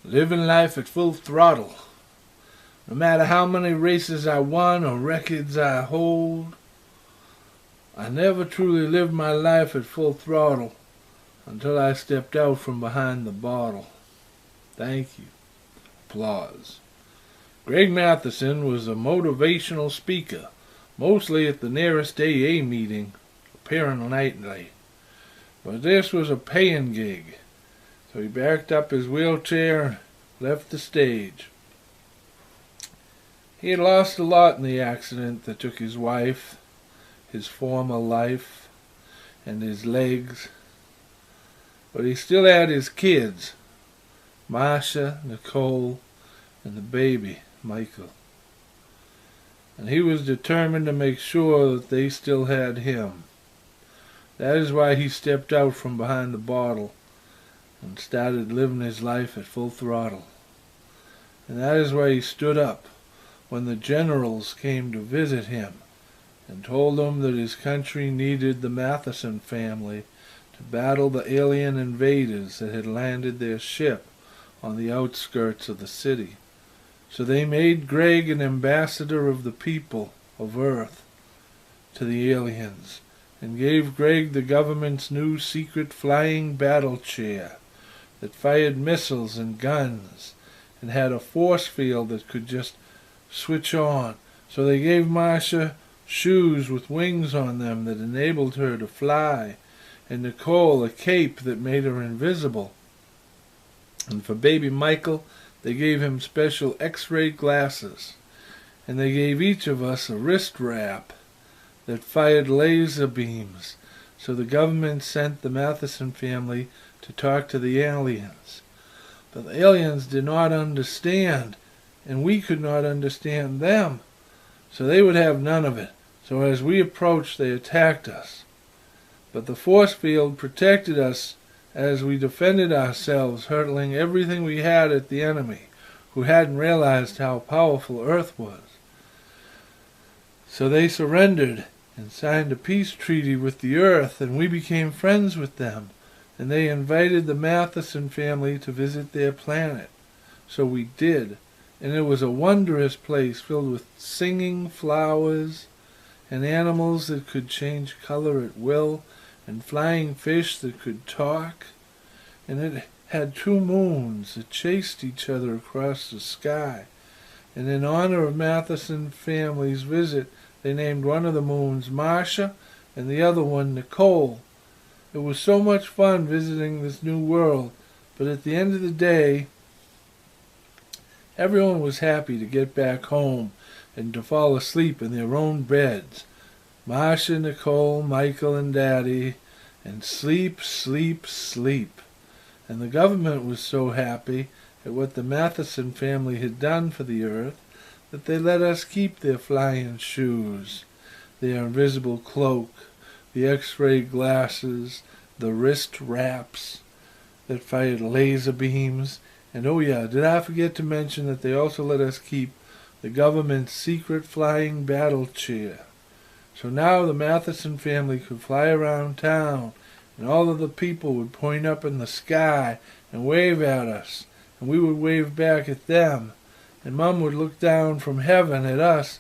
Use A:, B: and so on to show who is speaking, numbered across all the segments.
A: living life at full throttle. No matter how many races I won or records I hold, I never truly lived my life at full throttle until I stepped out from behind the bottle. Thank you. Applause. Gregg Matheson was a motivational speaker, mostly at the nearest AA meeting, appearing nightly. But this was a paying gig, so he backed up his wheelchair and left the stage. He had lost a lot in the accident that took his wife, his former life, and his legs. But he still had his kids, Marsha Nicole, and the baby, Michael. And he was determined to make sure that they still had him. That is why he stepped out from behind the bottle and started living his life at full throttle. And that is why he stood up when the generals came to visit him and told him that his country needed the Matheson family to battle the alien invaders that had landed their ship on the outskirts of the city. So they made Gregg an ambassador of the people of Earth to the aliens, and gave Gregg the government's new secret flying battle chair that fired missiles and guns and had a force field that could just switch on. So they gave Marsha shoes with wings on them that enabled her to fly, and Nicole a cape that made her invisible. And for baby Michael, they gave him special X-ray glasses, and they gave each of us a wrist wrap that fired laser beams. So the government sent the Matheson family to talk to the aliens. But the aliens did not understand, and we could not understand them. So they would have none of it. So as we approached, they attacked us. But the force field protected us as we defended ourselves, hurtling everything we had at the enemy, who hadn't realized how powerful Earth was. So they surrendered and signed a peace treaty with the Earth, and we became friends with them, and they invited the Matheson family to visit their planet. So we did, and it was a wondrous place filled with singing flowers and animals that could change color at will, and flying fish that could talk, and it had 2 moons that chased each other across the sky. And in honor of Matheson family's visit, they named one of the moons Marsha and the other one Nicole. It was so much fun visiting this new world, but at the end of the day, everyone was happy to get back home and to fall asleep in their own beds. Marsha, Nicole, Michael, and Daddy, and sleep, sleep, sleep. And the government was so happy at what the Matheson family had done for the Earth that they let us keep their flying shoes, their invisible cloak, the X-ray glasses, the wrist wraps that fired laser beams, and oh yeah, did I forget to mention that they also let us keep the government's secret flying battle chair. So now the Matheson family could fly around town, and all of the people would point up in the sky and wave at us, and we would wave back at them, and Mom would look down from heaven at us,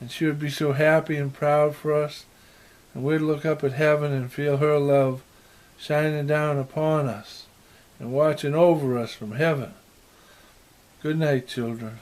A: and she would be so happy and proud for us, and we'd look up at heaven and feel her love shining down upon us and watching over us from heaven. Good night, children.